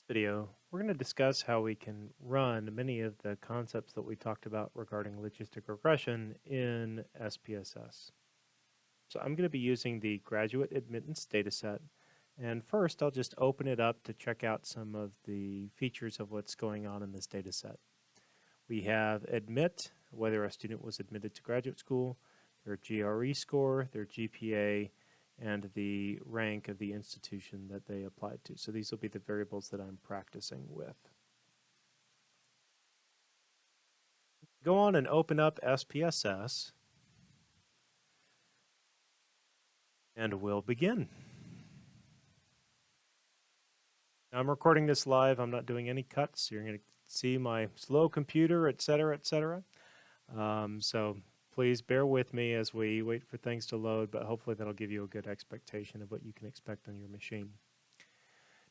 Video, we're going to discuss how we can run many of the concepts that we talked about regarding logistic regression in SPSS. So I'm going to be using the graduate admittance dataset. And first, I'll just open it up to check out some of the features of what's going on in this dataset. We have admit, whether a student was admitted to graduate school, their GRE score, their GPA, and the rank of the institution that they applied to. So these will be the variables that I'm practicing with. Go on and open up SPSS, and we'll begin. Now, I'm recording this live. I'm not doing any cuts. You're going to see my slow computer, etc., etc. So please bear with me as we wait for things to load, but hopefully that'll give you a good expectation of what you can expect on your machine.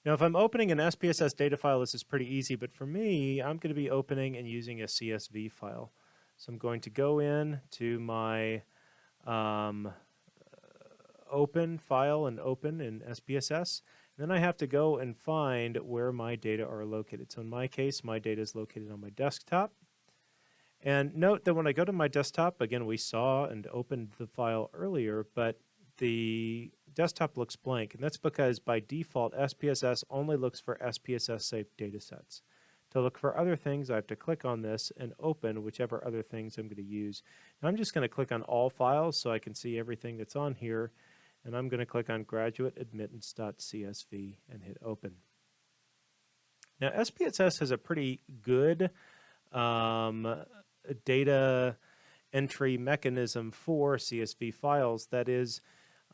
Now, if I'm opening an SPSS data file, this is pretty easy, but for me, I'm going to be opening and using a CSV file. So I'm going to go in to my open file and open in SPSS. And then I have to go and find where my data are located. So in my case, my data is located on my desktop. And note that when I go to my desktop, again, we saw and opened the file earlier, but the desktop looks blank. And that's because by default, SPSS only looks for SPSS-safe datasets. To look for other things, I have to click on this and open whichever other things I'm going to use. Now I'm just going to click on all files so I can see everything that's on here. And I'm going to click on graduateadmittance.csv and hit open. Now SPSS has a pretty good data entry mechanism for CSV files. That is,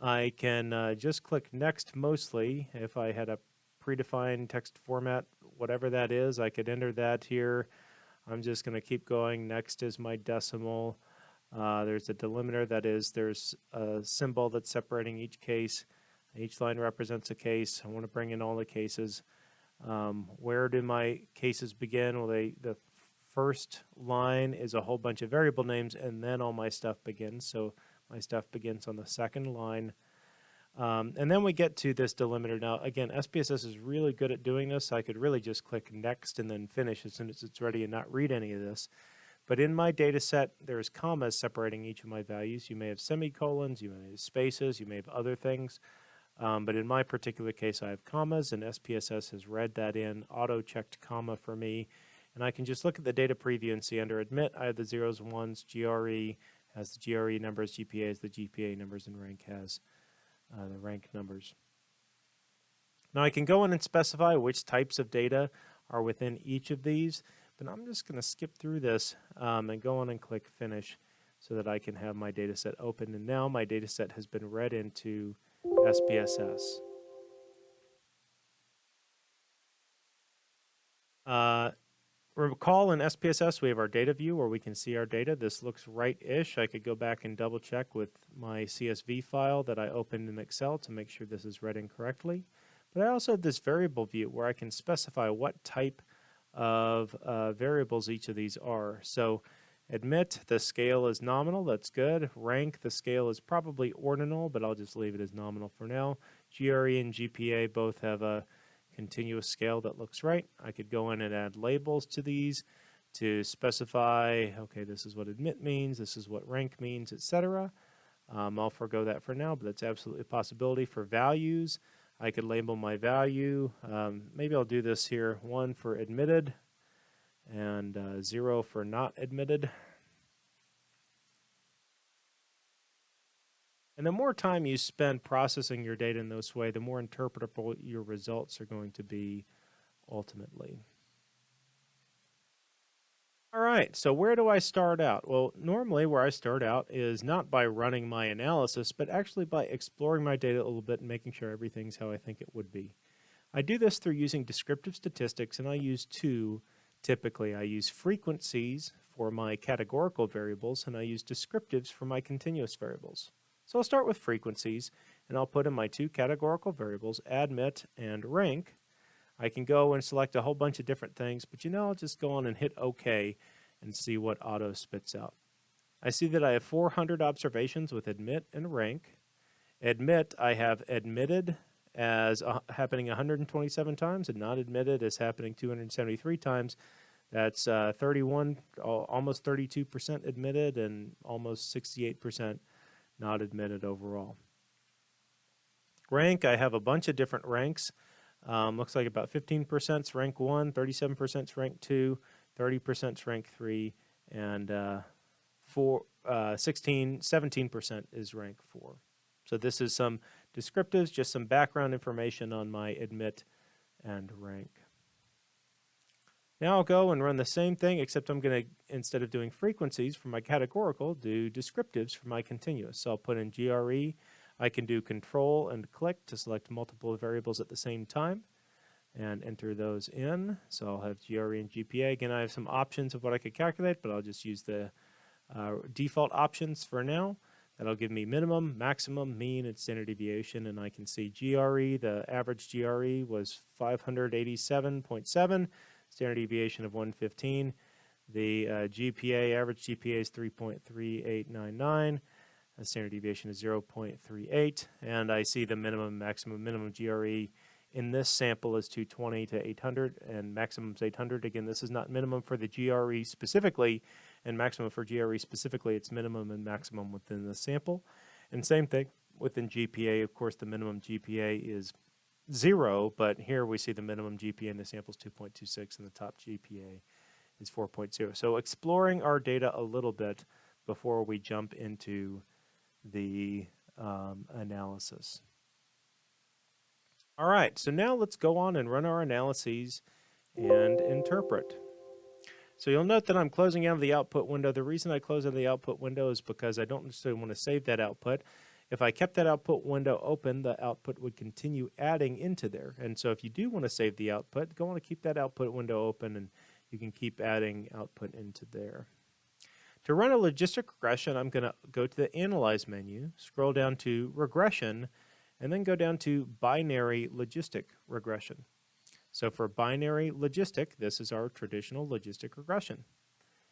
I can just click next mostly. If I had a predefined text format, whatever that is, I could enter that here. I'm just going to keep going. Next is my decimal. There's a delimiter, that is, there's a symbol that's separating each case. Each line represents a case. I want to bring in all the cases. Where do my cases begin? Well, the first line is a whole bunch of variable names, and then all my stuff begins. So my stuff begins on the second line. And then we get to this delimiter. Now, again, SPSS is really good at doing this. I could really just click next and then finish as soon as it's ready and not read any of this. But in my data set, there's commas separating each of my values. You may have semicolons, you may have spaces, you may have other things. But in my particular case, I have commas, and SPSS has read that in, auto-checked comma for me. And I can just look at the data preview and see under admit, I have the zeros and ones, GRE has the GRE numbers, GPA has the GPA numbers, and rank has the rank numbers. Now I can go in and specify which types of data are within each of these, but I'm just going to skip through this and go on and click finish so that I can have my data set open. And now my data set has been read into SPSS. Recall in SPSS we have our data view where we can see our data. This looks right-ish. I could go back and double check with my CSV file that I opened in Excel to make sure this is read in correctly. But I also have this variable view where I can specify what type of variables each of these are. So admit, the scale is nominal, that's good. Rank, the scale is probably ordinal, but I'll just leave it as nominal for now. GRE and GPA both have a continuous scale that looks right. I could go in and add labels to these to specify, okay, this is what admit means, this is what rank means, etc. I'll forego that for now, but that's absolutely a possibility. For values, I could label my value. Maybe I'll do this here, 1 for admitted and 0 for not admitted. And the more time you spend processing your data in this way, the more interpretable your results are going to be ultimately. All right, so where do I start out? Well, normally where I start out is not by running my analysis, but actually by exploring my data a little bit and making sure everything's how I think it would be. I do this through using descriptive statistics, and I use two typically. I use frequencies for my categorical variables, and I use descriptives for my continuous variables. So I'll start with frequencies, and I'll put in my two categorical variables, admit and rank. I can go and select a whole bunch of different things, but I'll just go on and hit OK and see what auto spits out. I see that I have 400 observations with admit and rank. Admit, I have admitted as happening 127 times and not admitted as happening 273 times. That's 31, almost 32% admitted and almost 68% not admitted overall. Rank, I have a bunch of different ranks. Looks like about 15% is rank 1, 37% is rank 2, 30% is rank 3, and 17% is rank 4. So this is some descriptives, just some background information on my admit and rank. Now I'll go and run the same thing, except I'm going to, instead of doing frequencies for my categorical, do descriptives for my continuous. So I'll put in GRE. I can do control and click to select multiple variables at the same time and enter those in. So I'll have GRE and GPA. Again, I have some options of what I could calculate, but I'll just use the default options for now. That'll give me minimum, maximum, mean, and standard deviation, and I can see GRE, the average GRE was 587.7, standard deviation of 115. The GPA, average GPA is 3.3899. The standard deviation is 0.38, and I see the minimum, minimum GRE in this sample is 220 to 800, and maximum is 800. Again, this is not minimum for the GRE specifically, and maximum for GRE specifically. It's minimum and maximum within the sample. And same thing within GPA. Of course, the minimum GPA is 0, but here we see the minimum GPA in the sample is 2.26, and the top GPA is 4.0. So exploring our data a little bit before we jump into the analysis. All right, so now let's go on and run our analyses and interpret. So you'll note that I'm closing out of the output window. The reason I close out of the output window is because I don't necessarily want to save that output. If I kept that output window open, the output would continue adding into there. And so if you do want to save the output, go on to keep that output window open, and you can keep adding output into there. To run a logistic regression, I'm going to go to the Analyze menu, scroll down to Regression, and then go down to Binary Logistic Regression. So for binary logistic, this is our traditional logistic regression.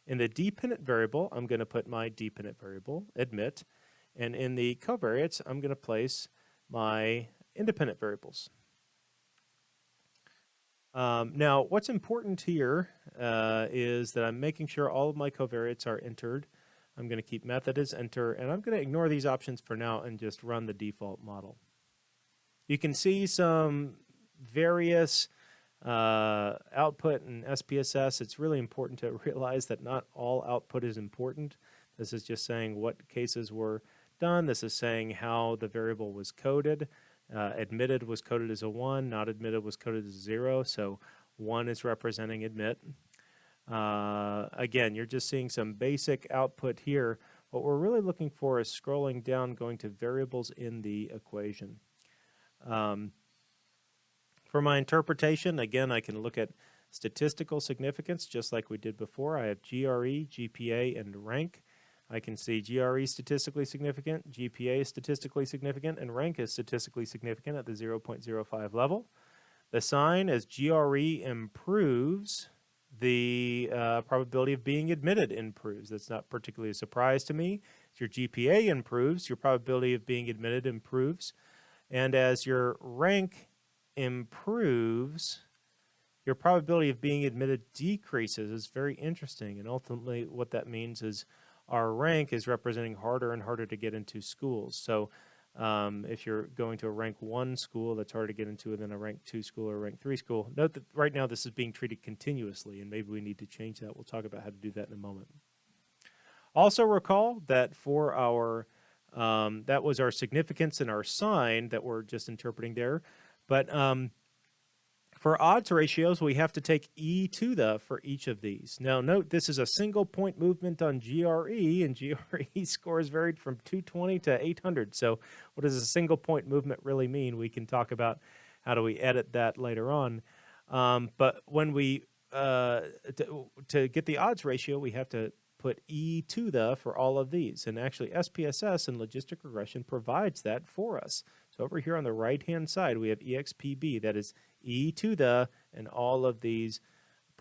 In the dependent variable, I'm going to put my dependent variable, admit, and in the covariates, I'm going to place my independent variables. Now, what's important here is that I'm making sure all of my covariates are entered. I'm going to keep method as enter, and I'm going to ignore these options for now and just run the default model. You can see some various output in SPSS. It's really important to realize that not all output is important. This is just saying what cases were done. This is saying how the variable was coded. Admitted was coded as a 1, not admitted was coded as a 0, so 1 is representing admit. Again, you're just seeing some basic output here. What we're really looking for is scrolling down, going to variables in the equation. For my interpretation, again, I can look at statistical significance just like we did before. I have GRE, GPA, and rank. I can see GRE statistically significant, GPA is statistically significant, and rank is statistically significant at the 0.05 level. The sign as GRE improves, the probability of being admitted improves. That's not particularly a surprise to me. As your GPA improves, your probability of being admitted improves. And as your rank improves, your probability of being admitted decreases. Is very interesting. And ultimately what that means is our rank is representing harder and harder to get into schools. So if you're going to a rank 1 school, that's harder to get into than a rank 2 school or a rank 3 school. Note that right now this is being treated continuously, and maybe we need to change that. We'll talk about how to do that in a moment. Also recall that for our, that was our significance and our sign that we're just interpreting there. But for odds ratios, we have to take e to the for each of these. Now note this is a single point movement on GRE, and GRE scores varied from 220 to 800. So what does a single point movement really mean? We can talk about how do we edit that later on. But when we, to get the odds ratio, we have to put e to the for all of these. And actually SPSS and logistic regression provides that for us. So over here on the right-hand side, we have EXPB, that is e to the and all of these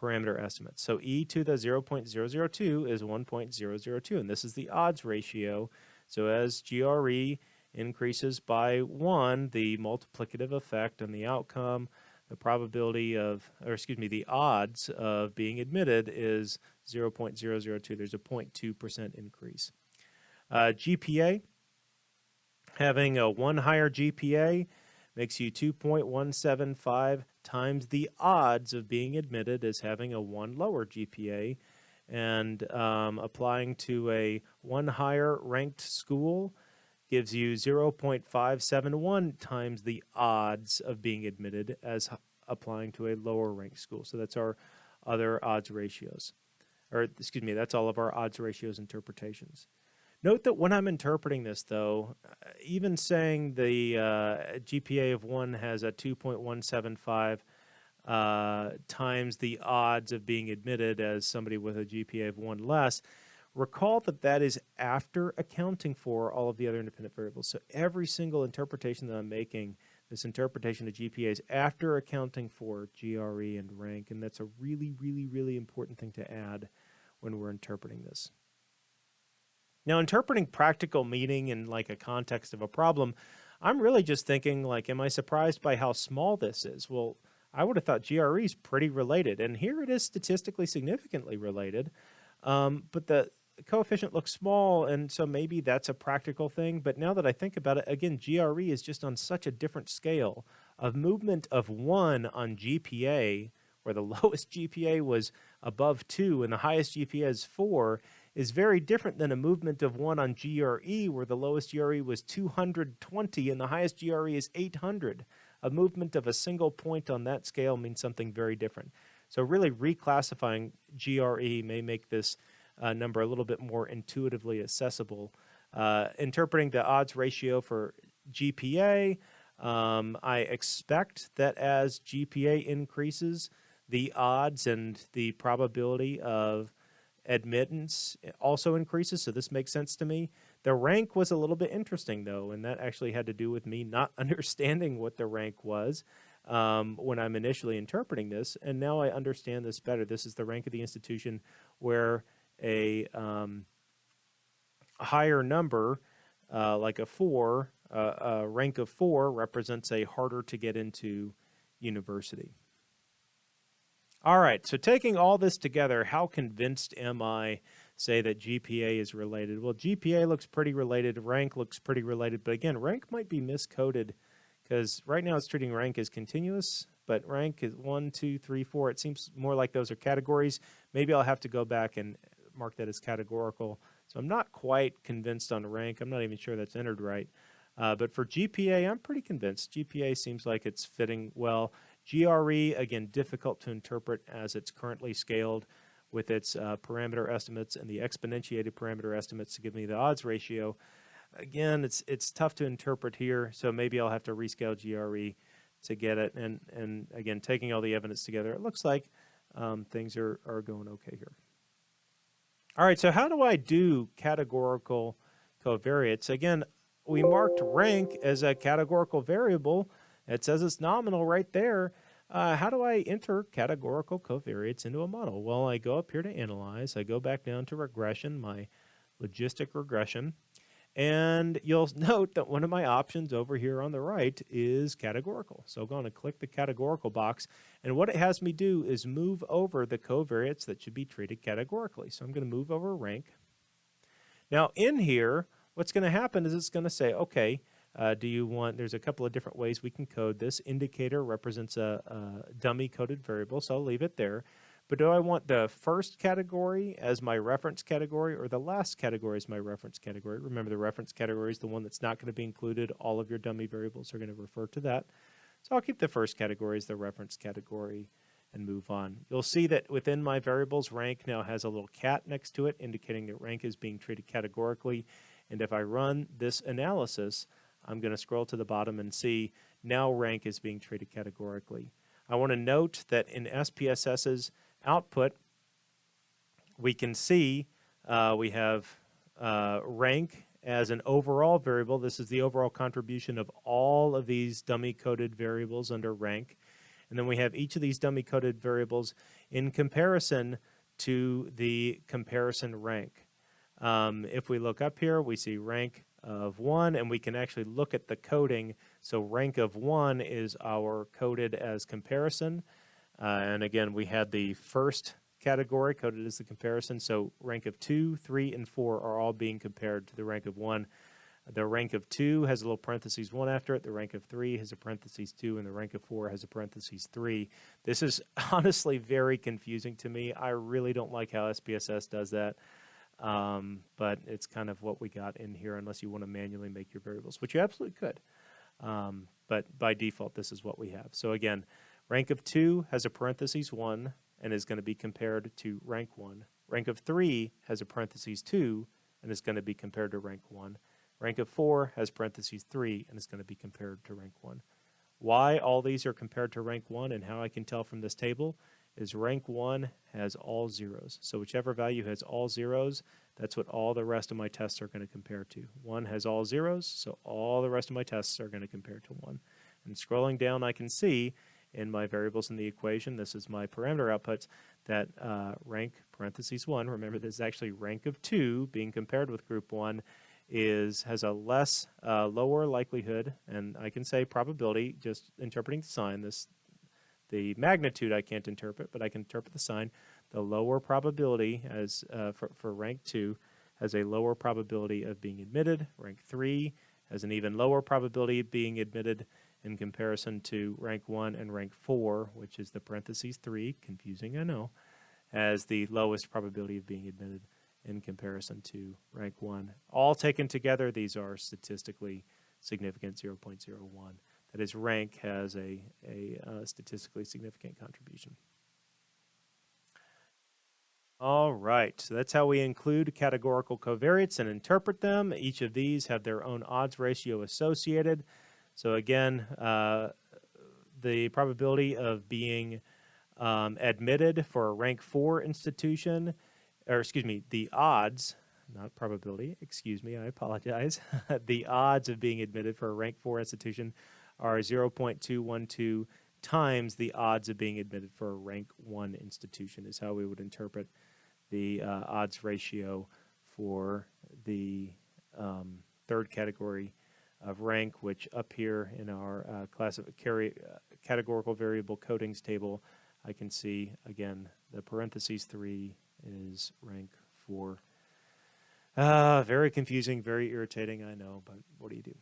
parameter estimates. So e to the 0.002 is 1.002, and this is the odds ratio. So as GRE increases by 1, the multiplicative effect on the outcome, the probability of, or excuse me, the odds of being admitted is 0.002. There's a 0.2% increase. GPA, having a 1 higher GPA makes you 2.175 times the odds of being admitted as having a 1 lower GPA. And applying to a 1 higher ranked school gives you 0.571 times the odds of being admitted as applying to a lower ranked school. So that's our other odds ratios. Or, excuse me, that's all of our odds ratios interpretations. Note that when I'm interpreting this, though, even saying the GPA of 1 has a 2.175 times the odds of being admitted as somebody with a GPA of 1 less, recall that that is after accounting for all of the other independent variables. So every single interpretation that I'm making, this interpretation of GPA is after accounting for GRE and rank, and that's a really, really, really important thing to add when we're interpreting this. Now, interpreting practical meaning in like a context of a problem, I'm really just thinking like, am I surprised by how small this is? Well, I would have thought GRE is pretty related, and here it is statistically significantly related, but the coefficient looks small, and so maybe that's a practical thing. But now that I think about it, again, GRE is just on such a different scale. A movement of 1 on GPA, where the lowest GPA was above 2 and the highest GPA is 4, is very different than a movement of 1 on GRE, where the lowest GRE was 220 and the highest GRE is 800. A movement of a single point on that scale means something very different. So really reclassifying GRE may make this number a little bit more intuitively accessible. Interpreting the odds ratio for GPA, I expect that as GPA increases, the odds and the probability of admittance also increases, so this makes sense to me. The rank was a little bit interesting, though, and that actually had to do with me not understanding what the rank was when I'm initially interpreting this, and now I understand this better. This is the rank of the institution, where a higher number, like a 4, a rank of 4 represents a harder to get into university. All right, so taking all this together, how convinced am I, say, that GPA is related? Well, GPA looks pretty related, rank looks pretty related, but again, rank might be miscoded because right now it's treating rank as continuous, but rank is 1, 2, 3, 4. It seems more like those are categories. Maybe I'll have to go back and mark that as categorical. So I'm not quite convinced on rank. I'm not even sure that's entered right. But for GPA, I'm pretty convinced. GPA seems like it's fitting well. GRE, again, difficult to interpret as it's currently scaled with its parameter estimates and the exponentiated parameter estimates to give me the odds ratio. Again, it's tough to interpret here, so maybe I'll have to rescale GRE to get it. And again, taking all the evidence together, it looks like things are going okay here. All right, so how do I do categorical covariates? Again, we marked rank as a categorical variable. It says it's nominal right there. How do I enter categorical covariates into a model? Well, I go up here to analyze. I go back down to regression, my logistic regression. And you'll note that one of my options over here on the right is categorical. So I'm going to click the categorical box. And what it has me do is move over the covariates that should be treated categorically. So I'm going to move over rank. Now in here, what's going to happen is it's going to say, okay, do you want, there's a couple of different ways we can code this. Indicator represents a dummy coded variable, so I'll leave it there. But do I want the first category as my reference category or the last category as my reference category? Remember, the reference category is the one that's not going to be included. All of your dummy variables are going to refer to that. So I'll keep the first category as the reference category and move on. You'll see that within my variables, rank now has a little cat next to it, indicating that rank is being treated categorically. And if I run this analysis, I'm going to scroll to the bottom and see now rank is being treated categorically. I want to note that in SPSS's output, we can see we have rank as an overall variable. This is the overall contribution of all of these dummy-coded variables under rank. And then we have each of these dummy-coded variables in comparison to the comparison rank. If we look up here, we see rank of 1, and we can actually look at the coding. So rank of 1 is our coded as comparison. And again, we had the first category coded as the comparison. So rank of 2, 3, and 4 are all being compared to the rank of 1. The rank of 2 has a little parentheses 1 after it. The rank of 3 has a parentheses 2, and the rank of 4 has a parentheses 3. This is honestly very confusing to me. I really don't like how SPSS does that. But it's kind of what we got in here unless you want to manually make your variables, which you absolutely could. But by default, this is what we have. So again, rank of 2 has a parentheses 1 and is going to be compared to rank 1. Rank of 3 has a parentheses 2 and is going to be compared to rank 1. Rank of 4 has parentheses 3 and is going to be compared to rank 1. Why all these are compared to rank 1 and how I can tell from this table is rank 1 has all zeros. So whichever value has all zeros, that's what all the rest of my tests are going to compare to. 1 has all zeros, so all the rest of my tests are going to compare to 1. And scrolling down, I can see in my variables in the equation, this is my parameter outputs, that rank parentheses 1, remember this is actually rank of 2 being compared with group 1, has a less lower likelihood, and I can say probability, just interpreting the sign. The magnitude I can't interpret, but I can interpret the sign. The lower probability as for rank 2 has a lower probability of being admitted. Rank 3 has an even lower probability of being admitted in comparison to rank 1, and rank 4, which is the parentheses 3, confusing I know, has the lowest probability of being admitted in comparison to rank 1. All taken together, these are statistically significant, 0.01. That is, rank has a statistically significant contribution. All right, so that's how we include categorical covariates and interpret them. Each of these have their own odds ratio associated. So again, the probability of being admitted for a rank 4 institution, or excuse me, the odds, not probability, excuse me, I apologize. The odds of being admitted for a rank 4 institution are 0.212 times the odds of being admitted for a rank 1 institution is how we would interpret the odds ratio for the third category of rank, which up here in our categorical variable codings table, I can see, again, the parentheses 3 is rank 4. Very confusing, very irritating, I know, but what do you do?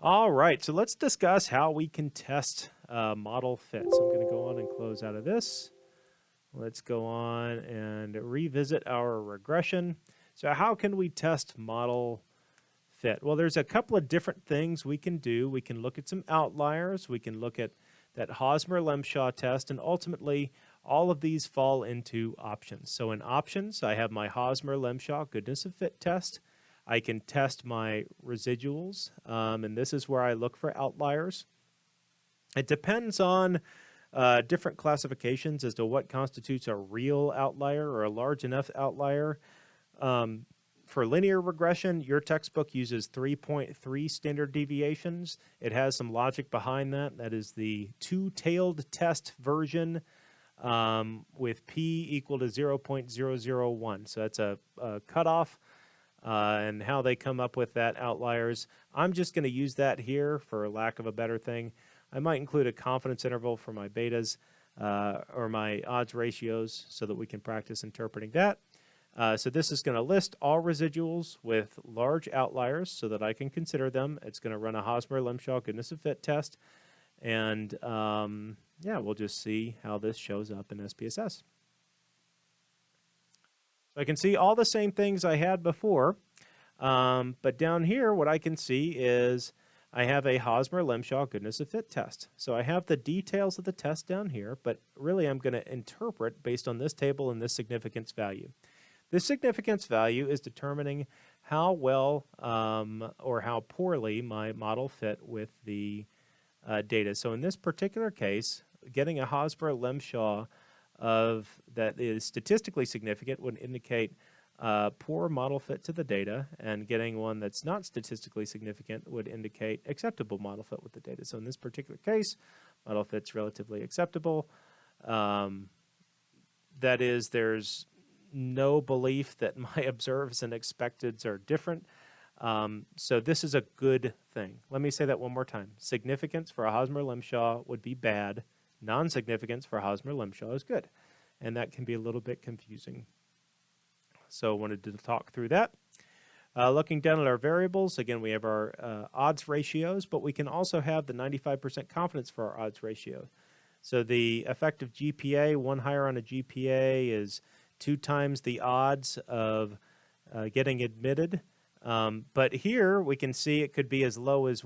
All right, so let's discuss how we can test model fit. So I'm going to go on and close out of this. Let's go on and revisit our regression. So how can we test model fit? Well, there's a couple of different things we can do. We can look at some outliers. We can look at that Hosmer-Lemshaw test, and ultimately all of these fall into options. So in options, I have my Hosmer-Lemshaw goodness of fit test. I can test my residuals, and this is where I look for outliers. It depends on different classifications as to what constitutes a real outlier or a large enough outlier. For linear regression, your textbook uses 3.3 standard deviations. It has some logic behind that. That is the two-tailed test version with p equal to 0.001. So that's a cutoff. And how they come up with that outliers. I'm just going to use that here for lack of a better thing. I might include a confidence interval for my betas or my odds ratios so that we can practice interpreting that. So this is going to list all residuals with large outliers so that I can consider them. It's going to run a Hosmer-Lemshaw goodness of fit test. And yeah, we'll just see how this shows up in SPSS. So I can see all the same things I had before, but down here what I can see is I have a Hosmer-Lemshaw goodness of fit test. So I have the details of the test down here, but really I'm going to interpret based on this table and this significance value. This significance value is determining how well or how poorly my model fit with the data. So in this particular case, getting a Hosmer-Lemshaw that is statistically significant would indicate poor model fit to the data, and getting one that's not statistically significant would indicate acceptable model fit with the data. So in this particular case, model fit's relatively acceptable. That is, there's no belief that my observes and expecteds are different. So this is a good thing. Let me say that one more time. Significance for a Hosmer-Lemshaw would be bad. Non-significance for Hosmer-Lemshaw is good. And that can be a little bit confusing. So I wanted to talk through that. Looking down at our variables, again, we have our odds ratios, but we can also have the 95% confidence for our odds ratio. So the effective GPA, one higher on a GPA is 2 times the odds of getting admitted. But here we can see it could be as low as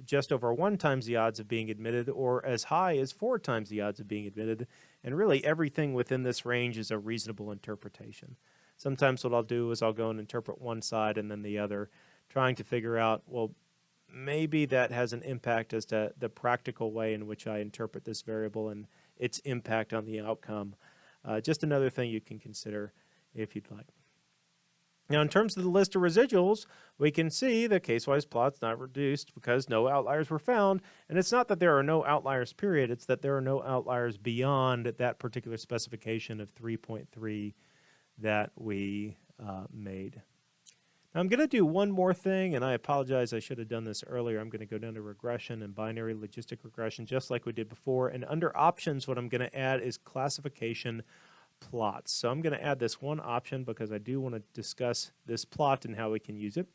just over 1 times the odds of being admitted, or as high as 4 times the odds of being admitted. And really everything within this range is a reasonable interpretation. Sometimes what I'll do is I'll go and interpret one side and then the other, trying to figure out, well, maybe that has an impact as to the practical way in which I interpret this variable and its impact on the outcome. Just another thing you can consider if you'd like. Now, in terms of the list of residuals, we can see the case-wise plot's not reduced because no outliers were found. And it's not that there are no outliers, period. It's that there are no outliers beyond that particular specification of 3.3 that we made. Now, I'm going to do one more thing, and I apologize, I should have done this earlier. I'm going to go down to regression and binary logistic regression just like we did before. And under options, what I'm going to add is classification plots. So I'm going to add this one option because I do want to discuss this plot and how we can use it.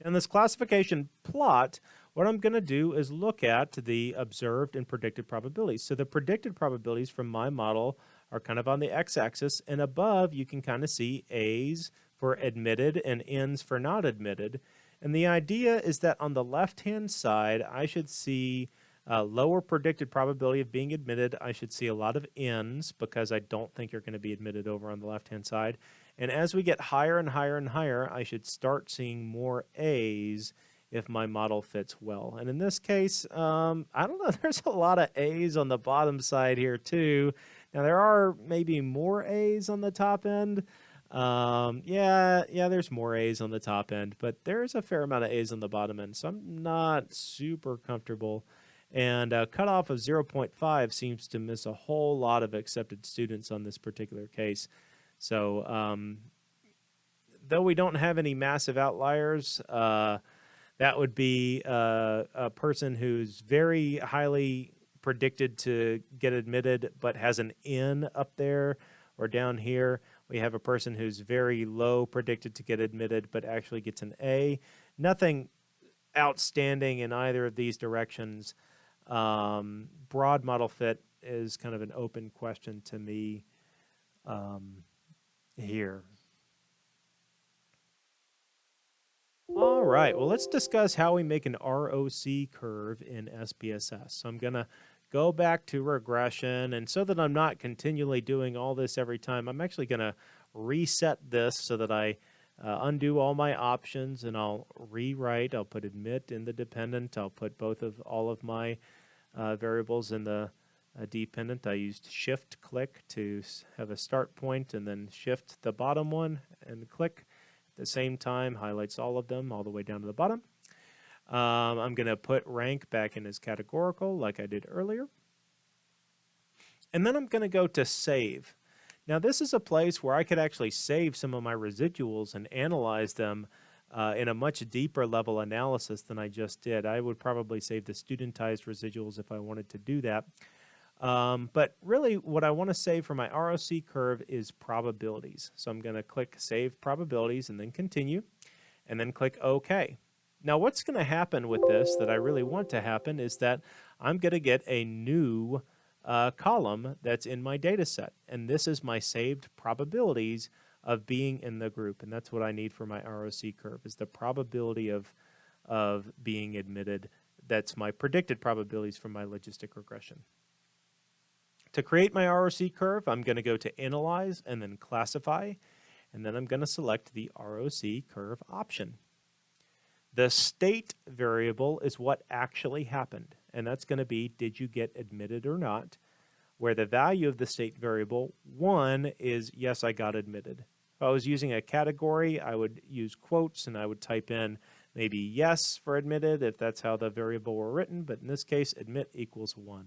In this classification plot, what I'm going to do is look at the observed and predicted probabilities. So the predicted probabilities from my model are kind of on the x-axis, and above you can kind of see A's for admitted and N's for not admitted. And the idea is that on the left-hand side, I should see lower predicted probability of being admitted. I should see a lot of N's because I don't think you're going to be admitted over on the left-hand side. And as we get higher and higher and higher, I should start seeing more A's if my model fits well. And in this case, I don't know, there's a lot of A's on the bottom side here too. Now there are maybe more A's on the top end. Yeah, there's more A's on the top end, but there's a fair amount of A's on the bottom end, so I'm not super comfortable. And a cutoff of 0.5 seems to miss a whole lot of accepted students on this particular case. So though we don't have any massive outliers, that would be a person who's very highly predicted to get admitted but has an N up there, or down here we have a person who's very low predicted to get admitted but actually gets an A. Nothing outstanding in either of these directions. Broad model fit is kind of an open question to me here. All right, well, let's discuss how we make an ROC curve in SPSS. So I'm going to go back to regression, and so that I'm not continually doing all this every time, I'm actually going to reset this so that I undo all my options, and I'll rewrite. I'll put admit in the dependent. I'll put all of my variables in the dependent. I used shift click to have a start point, and then shift the bottom one and click. At the same time, highlights all of them all the way down to the bottom. I'm going to put rank back in as categorical like I did earlier. And then I'm going to go to save. Now this is a place where I could actually save some of my residuals and analyze them in a much deeper level analysis than I just did. I would probably save the studentized residuals if I wanted to do that. But really what I want to save for my ROC curve is probabilities. So I'm going to click Save Probabilities and then Continue, and then click OK. Now what's going to happen with this that I really want to happen is that I'm going to get a new column that's in my data set. And this is my saved probabilities of being in the group. And that's what I need for my ROC curve, is the probability of being admitted. That's my predicted probabilities from my logistic regression. To create my ROC curve, I'm going to go to Analyze and then Classify, and then I'm going to select the ROC curve option. The state variable is what actually happened, and that's going to be, did you get admitted or not, where the value of the state variable, 1, is yes, I got admitted. If I was using a category, I would use quotes and I would type in maybe yes for admitted if that's how the variable were written, but in this case, admit equals 1.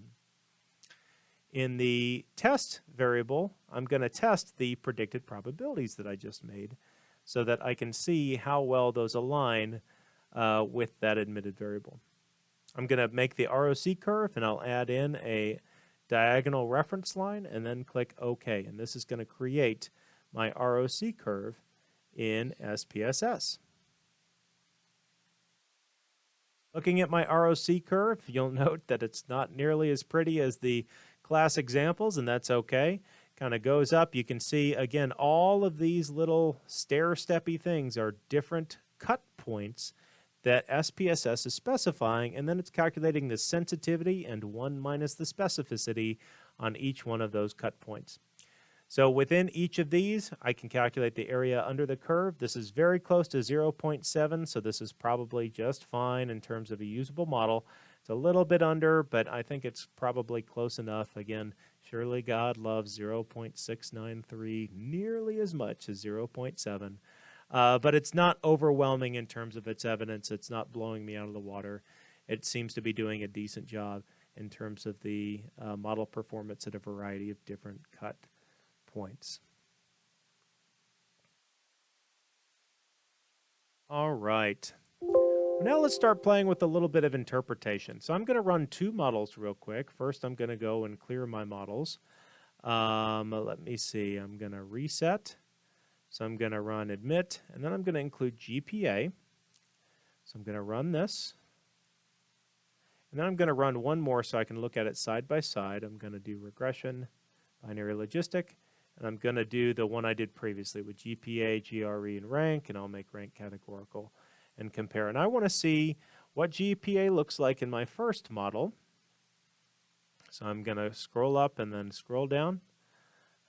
In the test variable, I'm going to test the predicted probabilities that I just made so that I can see how well those align with that admitted variable. I'm going to make the ROC curve, and I'll add in a diagonal reference line and then click OK. And this is going to create my ROC curve in SPSS. Looking at my ROC curve, you'll note that it's not nearly as pretty as the class examples, and that's okay. Kind of goes up. You can see, again, all of these little stair-steppy things are different cut points that SPSS is specifying, and then it's calculating the sensitivity and 1 minus the specificity on each one of those cut points. So within each of these, I can calculate the area under the curve. This is very close to 0.7, so this is probably just fine in terms of a usable model. It's a little bit under, but I think it's probably close enough. Again, surely God loves 0.693 nearly as much as 0.7. But it's not overwhelming in terms of its evidence. It's not blowing me out of the water. It seems to be doing a decent job in terms of the model performance at a variety of different cut points. All right. Now let's start playing with a little bit of interpretation. So I'm going to run two models real quick. First, I'm going to go and clear my models. Let me see. I'm going to reset. So I'm going to run admit, and then I'm going to include GPA. So I'm going to run this. And then I'm going to run one more so I can look at it side by side. I'm going to do regression, binary logistic, and I'm going to do the one I did previously with GPA, GRE, and rank, and I'll make rank categorical and compare. And I want to see what GPA looks like in my first model. So I'm going to scroll up and then scroll down.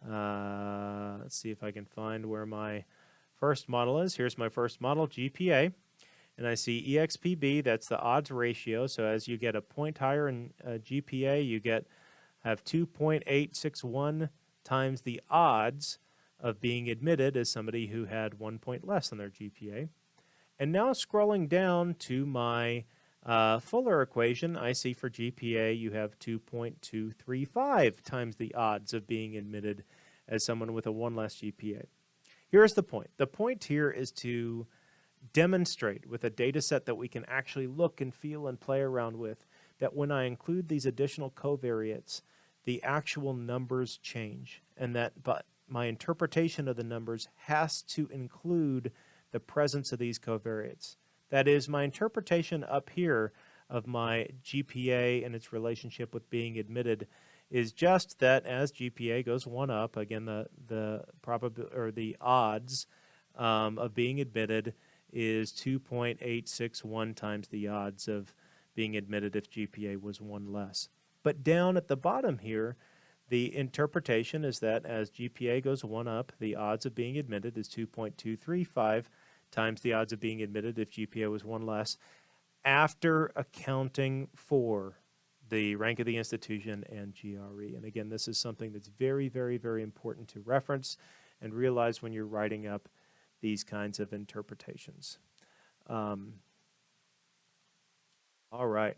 Let's see if I can find where my first model is. Here's my first model, GPA. And I see EXPB, that's the odds ratio. So as you get a point higher in GPA, you have 2.861 times the odds of being admitted as somebody who had 1 point less on their GPA. And now scrolling down to my Fuller equation, I see for GPA you have 2.235 times the odds of being admitted as someone with a 1 less GPA. Here's the point. The point here is to demonstrate with a data set that we can actually look and feel and play around with that when I include these additional covariates, the actual numbers change, and but my interpretation of the numbers has to include the presence of these covariates. That is, my interpretation up here of my GPA and its relationship with being admitted is just that as GPA goes 1 up, again the probability or the odds of being admitted is 2.861 times the odds of being admitted if GPA was 1 less. But down at the bottom here, the interpretation is that as GPA goes 1 up, the odds of being admitted is 2.235 times the odds of being admitted if GPA was 1 less, after accounting for the rank of the institution and GRE. And again, this is something that's very, very, very important to reference and realize when you're writing up these kinds of interpretations. All right.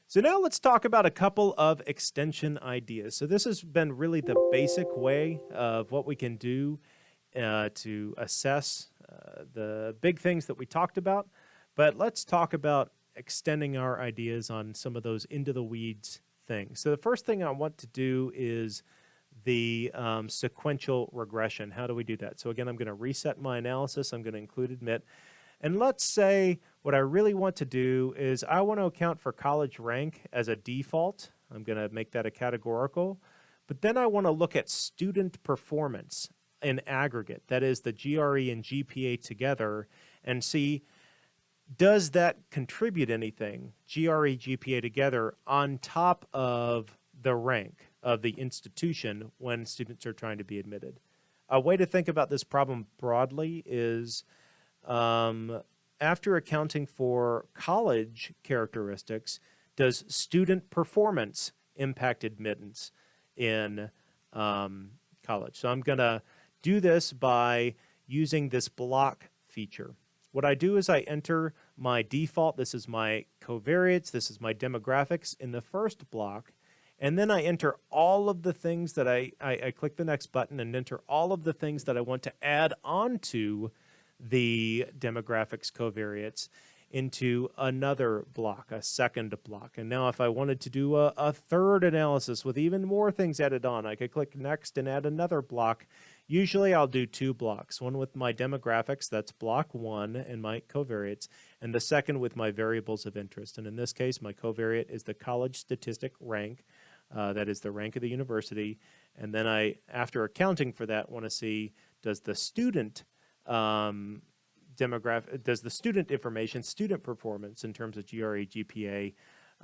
So now let's talk about a couple of extension ideas. So this has been really the basic way of what we can do to assess the big things that we talked about. But let's talk about extending our ideas on some of those into the weeds things. So the first thing I want to do is the sequential regression. How do we do that? So again, I'm going to reset my analysis. I'm going to include admit. And let's say what I really want to do is I want to account for college rank as a default. I'm going to make that a categorical. But then I want to look at student performance in aggregate. That is the GRE and GPA together, and see, does that contribute anything, GRE, GPA together, on top of the rank of the institution when students are trying to be admitted? A way to think about this problem broadly is after accounting for college characteristics, does student performance impact admittance in college? So I'm going to do this by using this block feature. What I do is I enter my default, this is my covariates, this is my demographics in the first block, And then I enter all of the things that I click the next button and enter all of the things that I want to add onto the demographics covariates into another block, a second block. And now if I wanted to do a third analysis with even more things added on, I could click next and add another block. Usually I'll do 2 blocks, one with my demographics, that's block 1, and my covariates, and the second with my variables of interest. And in this case, my covariate is the college statistic rank. That is the rank of the university. And then I, after accounting for that, want to see, does the student does the student information, student performance in terms of GRE, GPA,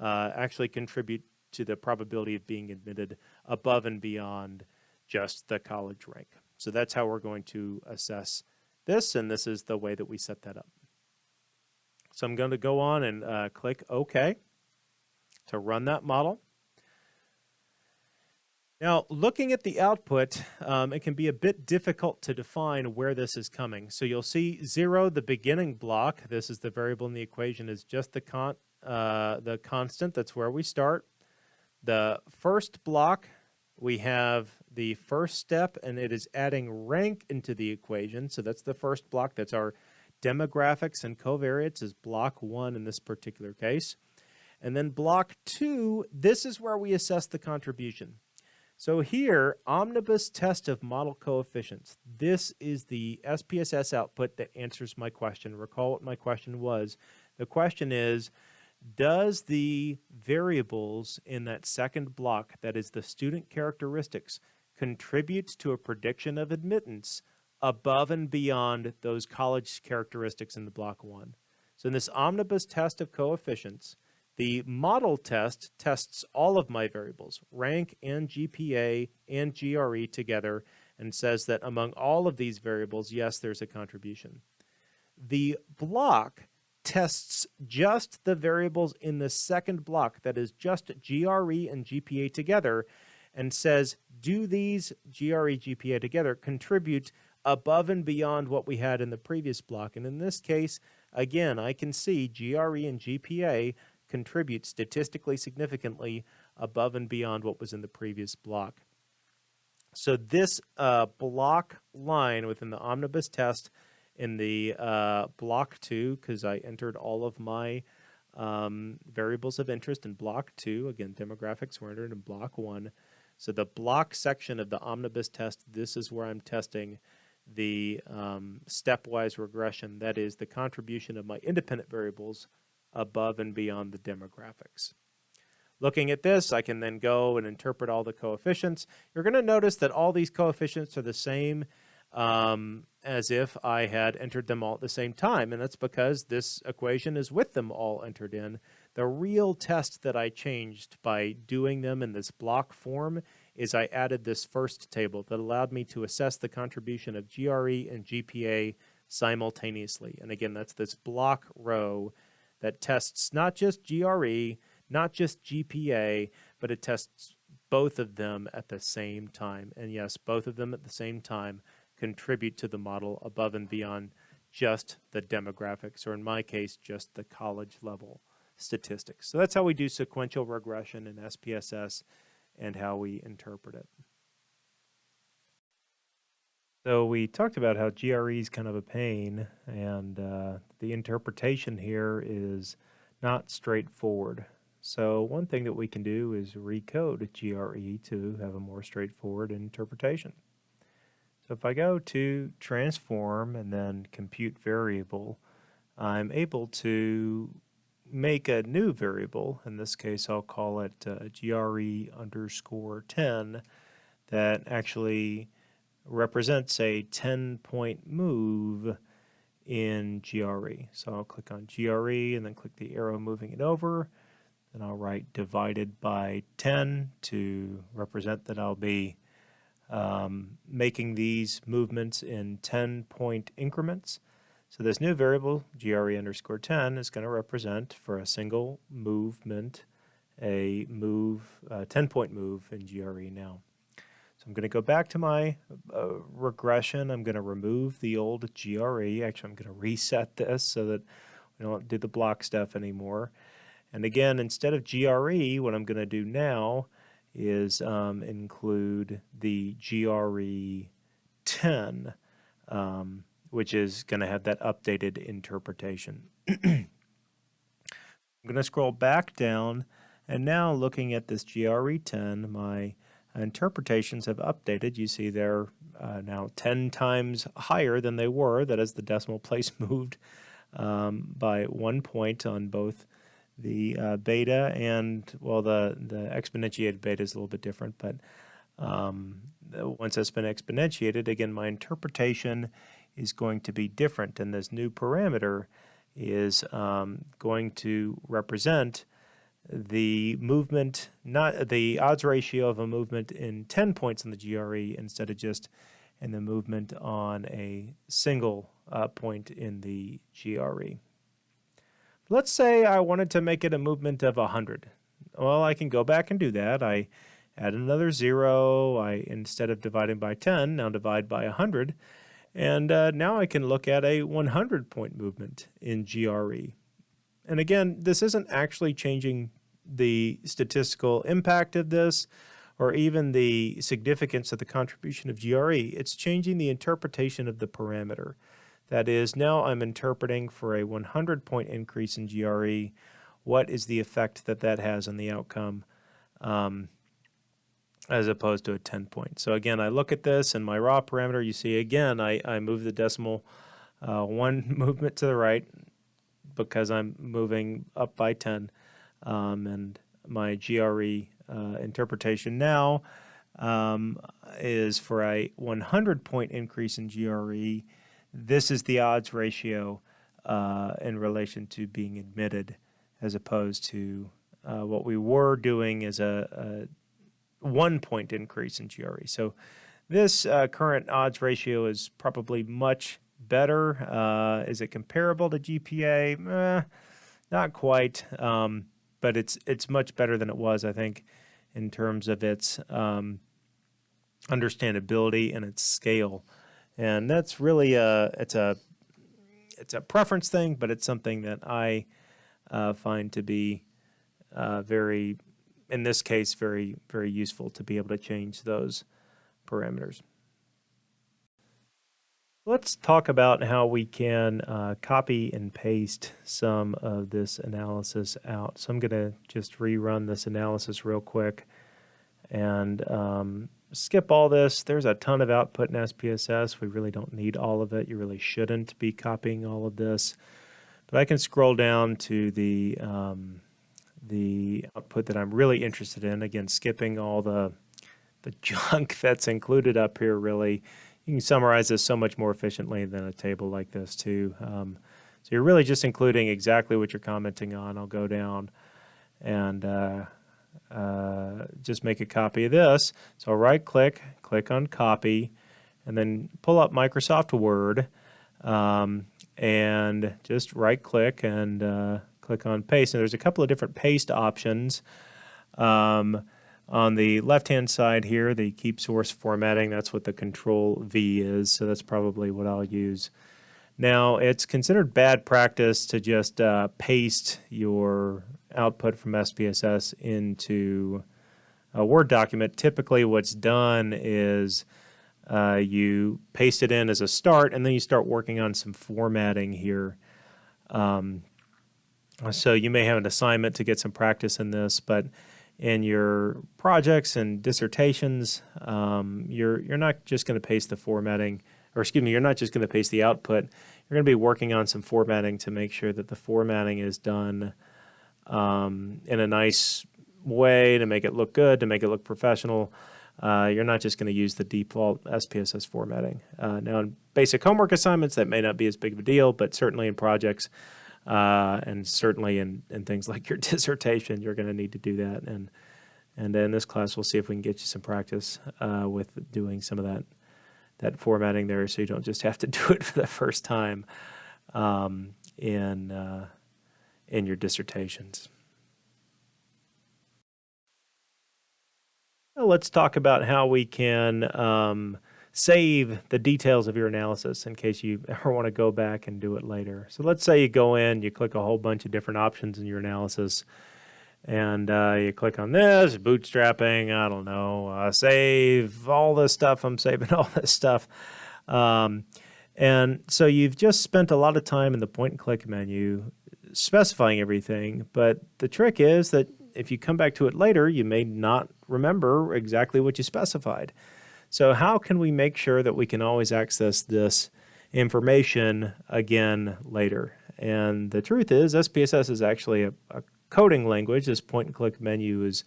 actually contribute to the probability of being admitted above and beyond just the college rank. So that's how we're going to assess this, and this is the way that we set that up. So I'm going to go on and click OK to run that model. Now, looking at the output, it can be a bit difficult to define where this is coming. So you'll see 0, the beginning block. This is the variable in the equation, is just the constant. That's where we start. The first block, we have the first step, and it is adding rank into the equation. So that's the first block. That's our demographics and covariates is block 1 in this particular case. And then block 2, this is where we assess the contribution. So here, omnibus test of model coefficients. This is the SPSS output that answers my question. Recall what my question was. The question is, does the variables in that second block, that is the student characteristics, contribute to a prediction of admittance above and beyond those college characteristics in the block 1? So in this omnibus test of coefficients, the model test tests all of my variables, rank and GPA and GRE together, and says that among all of these variables, yes, there's a contribution. The block tests just the variables in the second block, that is just GRE and GPA together, and says, do these GRE, GPA together contribute above and beyond what we had in the previous block? And in this case, again, I can see GRE and GPA contribute statistically significantly above and beyond what was in the previous block. So this block line within the omnibus test in the block 2, because I entered all of my variables of interest in block 2, again, demographics were entered in block 1. So the block section of the omnibus test, this is where I'm testing the stepwise regression, that is the contribution of my independent variables above and beyond the demographics. Looking at this, I can then go and interpret all the coefficients. You're going to notice that all these coefficients are the same as if I had entered them all at the same time, and that's because this equation is with them all entered in. The real test that I changed by doing them in this block form is I added this first table that allowed me to assess the contribution of GRE and GPA simultaneously. And again, that's this block row that tests not just GRE, not just GPA, but it tests both of them at the same time. And yes, both of them at the same time contribute to the model above and beyond just the demographics, or in my case, just the college level statistics. So that's how we do sequential regression in SPSS and how we interpret it. So we talked about how GRE is kind of a pain, and the interpretation here is not straightforward. So one thing that we can do is recode GRE to have a more straightforward interpretation. So if I go to transform and then compute variable, I'm able to make a new variable. In this case, I'll call it GRE underscore 10 that actually represents a 10-point move in GRE. So I'll click on GRE and then click the arrow moving it over. Then I'll write divided by 10 to represent that I'll be making these movements in 10-point increments. So this new variable, GRE underscore 10, is going to represent for a single movement a 10-point move in GRE now. So I'm going to go back to my regression. I'm going to remove the old GRE. Actually, I'm going to reset this so that we don't do the block stuff anymore. And again, instead of GRE, what I'm going to do now is include the GRE 10, which is going to have that updated interpretation. I'm going to scroll back down, and now looking at this GRE 10, my interpretations have updated. You see they're now 10 times higher than they were. That is, the decimal place moved by 1 point on both the beta and, well, the exponentiated beta is a little bit different, but once that's been exponentiated, again, my interpretation is going to be different, and this new parameter is going to represent the movement, not the odds ratio of a movement in 10 points in the GRE instead of just in the movement on a single point in the GRE. Let's say I wanted to make it a movement of 100. Well, I can go back and do that. I add another 0. I, instead of dividing by 10, now divide by 100. And now I can look at a 100-point movement in GRE. And again, this isn't actually changing the statistical impact of this or even the significance of the contribution of GRE. It's changing the interpretation of the parameter. That is, now I'm interpreting for a 100-point increase in GRE, what is the effect that that has on the outcome as opposed to a 10-point. So again, I look at this and my raw parameter, you see again, I move the decimal one movement to the right because I'm moving up by 10. And my GRE interpretation now is for a 100-point increase in GRE. This is the odds ratio in relation to being admitted, as opposed to what we were doing as a 1-point increase in GRE. So this current odds ratio is probably much better. Is it comparable to GPA? Not quite, but it's much better than it was, I think, in terms of its understandability and its scale. And that's really it's a preference thing, but it's something that I find to be very, in this case, very, very useful to be able to change those parameters. Let's talk about how we can copy and paste some of this analysis out. So I'm going to just rerun this analysis real quick and skip all this. There's a ton of output in SPSS. We really don't need all of it. You really shouldn't be copying all of this. But I can scroll down to the output that I'm really interested in. Again, skipping all the junk that's included up here, really. You can summarize this so much more efficiently than a table like this, too. So you're really just including exactly what you're commenting on. I'll go down and just make a copy of this. So right-click, click on Copy, and then pull up Microsoft Word, and just right-click and click on Paste. And there's a couple of different paste options. On the left-hand side here, the Keep Source Formatting, that's what the Control-V is, so that's probably what I'll use. Now, it's considered bad practice to just paste your output from SPSS into a Word document. Typically, what's done is you paste it in as a start, and then you start working on some formatting here. So you may have an assignment to get some practice in this, but in your projects and dissertations, you're not just going to paste the formatting, or excuse me, you're not just going to paste the output. You're going to be working on some formatting to make sure that the formatting is done in a nice way to make it look good, to make it look professional. You're not just going to use the default SPSS formatting. Now, in basic homework assignments, that may not be as big of a deal, but certainly in projects and certainly in things like your dissertation, you're going to need to do that. And in this class, we'll see if we can get you some practice with doing some of that formatting there, so you don't just have to do it for the first time in your dissertations. Well, let's talk about how we can save the details of your analysis in case you ever want to go back and do it later. So let's say you go in, you click a whole bunch of different options in your analysis, And you click on this, bootstrapping, I don't know, save all this stuff. I'm saving all this stuff. And so you've just spent a lot of time in the point and click menu specifying everything. But the trick is that if you come back to it later, you may not remember exactly what you specified. So how can we make sure that we can always access this information again later? And the truth is, SPSS is actually a coding language. This point-and-click menu is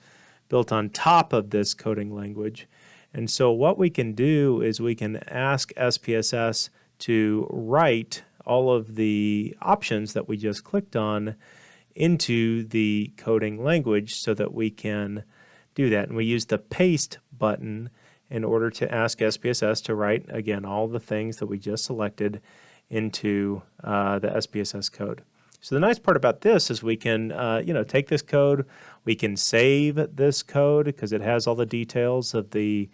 built on top of this coding language. And so what we can do is we can ask SPSS to write all of the options that we just clicked on into the coding language so that we can do that. And we use the paste button in order to ask SPSS to write, again, all the things that we just selected into the SPSS code. So the nice part about this is we can, take this code, we can save this code because it has all the details of the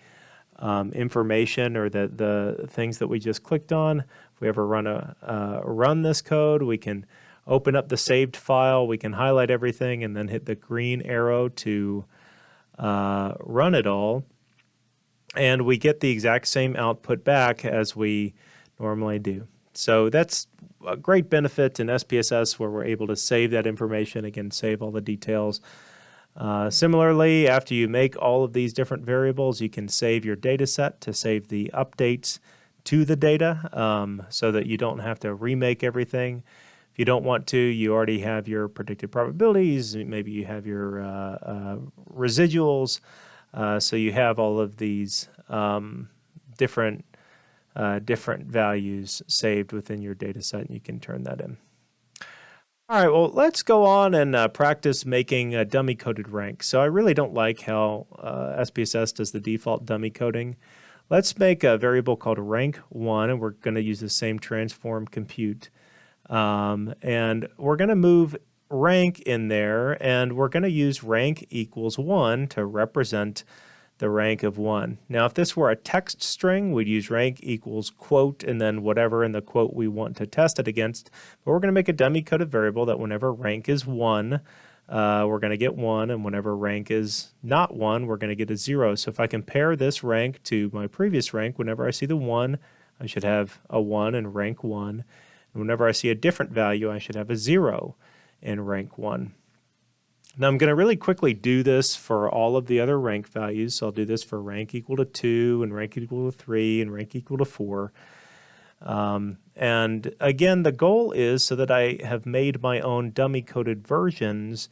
information or the things that we just clicked on. If we ever run this code, we can open up the saved file, we can highlight everything and then hit the green arrow to run it all. And we get the exact same output back as we normally do. So that's a great benefit in SPSS where we're able to save that information, again, save all the details. Similarly, after you make all of these different variables, you can save your data set to save the updates to the data so that you don't have to remake everything. If you don't want to, you already have your predicted probabilities, maybe you have your residuals, so you have all of these different values saved within your data set, and you can turn that in. All right, well, let's go on and practice making a dummy-coded rank. So I really don't like how SPSS does the default dummy coding. Let's make a variable called rank1, and we're going to use the same transform compute. And we're going to move rank in there, and we're going to use rank equals 1 to represent the rank of 1. Now, if this were a text string, we'd use rank equals quote and then whatever in the quote we want to test it against. But we're going to make a dummy-coded variable that whenever rank is 1, we're going to get 1, and whenever rank is not 1, we're going to get a 0. So if I compare this rank to my previous rank, whenever I see the 1, I should have a 1 in rank 1. And whenever I see a different value, I should have a 0 in rank 1. Now I'm going to really quickly do this for all of the other rank values. So I'll do this for rank equal to 2 and rank equal to 3 and rank equal to 4. And again, the goal is so that I have made my own dummy-coded versions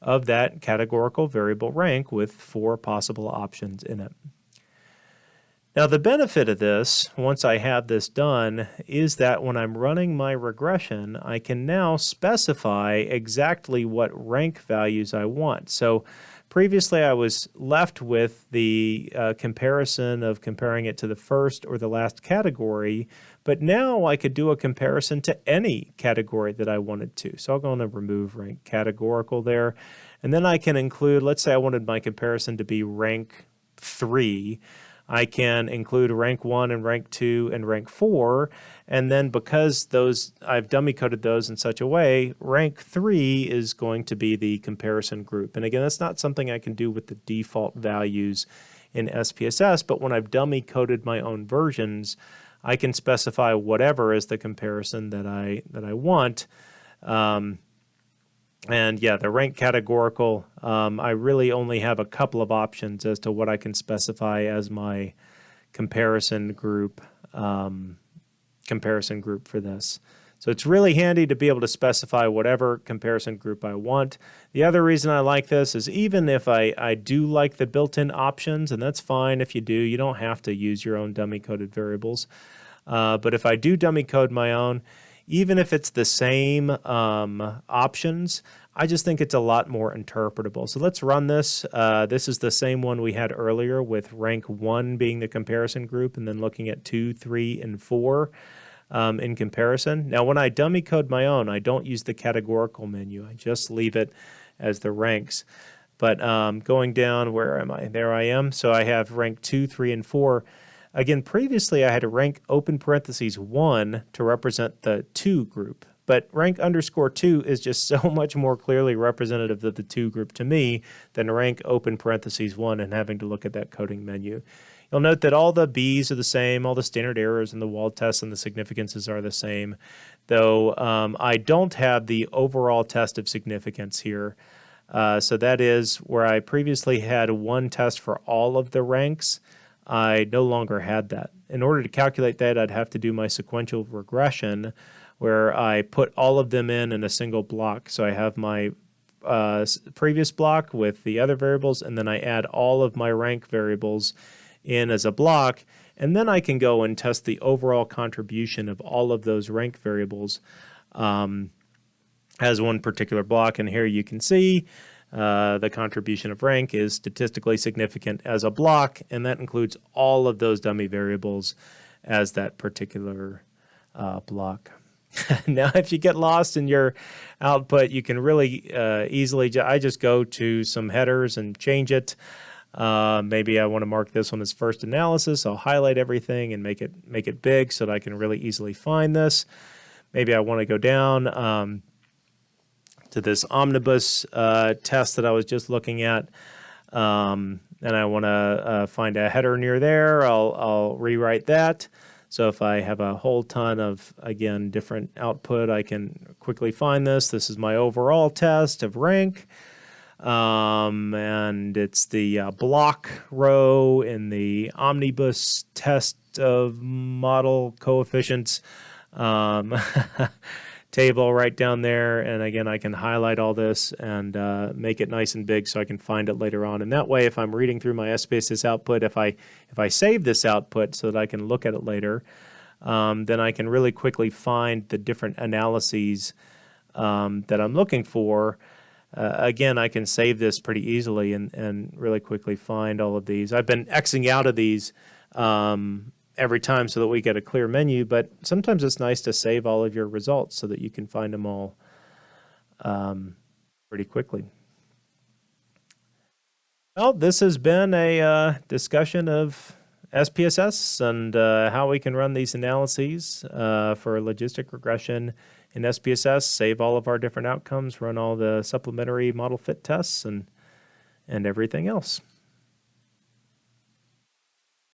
of that categorical variable rank with 4 possible options in it. Now the benefit of this, once I have this done, is that when I'm running my regression, I can now specify exactly what rank values I want. So previously I was left with the comparison of comparing it to the first or the last category, but now I could do a comparison to any category that I wanted to. So I'll go on and remove rank categorical there, and then I can include, let's say I wanted my comparison to be rank 3. I can include rank 1 and rank 2 and rank 4, and then because those I've dummy coded those in such a way, rank 3 is going to be the comparison group. And again, that's not something I can do with the default values in SPSS, but when I've dummy coded my own versions, I can specify whatever is the comparison that I want. And yeah, the rank categorical, I really only have a couple of options as to what I can specify as my comparison group for this. So it's really handy to be able to specify whatever comparison group I want. The other reason I like this is even if I do like the built-in options, and that's fine if you do, you don't have to use your own dummy-coded variables. But if I do dummy code my own, even if it's the same options, I just think it's a lot more interpretable. So let's run this. This is the same one we had earlier with rank 1 being the comparison group and then looking at 2, 3, and 4 in comparison. Now when I dummy code my own, I don't use the categorical menu. I just leave it as the ranks. But going down, where am I? There I am. So I have rank 2, 3, and 4. Again, previously I had a rank open parentheses 1 to represent the 2 group, but rank underscore 2 is just so much more clearly representative of the 2 group to me than rank open parentheses 1 and having to look at that coding menu. You'll note that all the B's are the same, all the standard errors and the wald tests and the significances are the same, though I don't have the overall test of significance here. So that is where I previously had one test for all of the ranks. I no longer had that. In order to calculate that, I'd have to do my sequential regression where I put all of them in a single block. So I have my previous block with the other variables, and then I add all of my rank variables in as a block, and then I can go and test the overall contribution of all of those rank variables as one particular block. And here you can see the contribution of rank is statistically significant as a block, and that includes all of those dummy variables as that particular block. Now, if you get lost in your output, you can really easily, I just go to some headers and change it. Maybe I want to mark this one as first analysis. I'll highlight everything and make it big so that I can really easily find this. Maybe I want to go down to this omnibus test that I was just looking at, and I want to find a header near there. I'll rewrite that. So if I have a whole ton of, again, different output, I can quickly find this. This is my overall test of rank. And it's the block row in the omnibus test of model coefficients table right down there. And again, I can highlight all this and make it nice and big so I can find it later on. And that way, if I'm reading through my SPSS output, if I save this output so that I can look at it later, then I can really quickly find the different analyses that I'm looking for. Again, I can save this pretty easily and really quickly find all of these. I've been Xing out of these every time so that we get a clear menu, but sometimes it's nice to save all of your results so that you can find them all pretty quickly. Well, this has been a discussion of SPSS and how we can run these analyses for logistic regression in SPSS, save all of our different outcomes, run all the supplementary model fit tests, and everything else.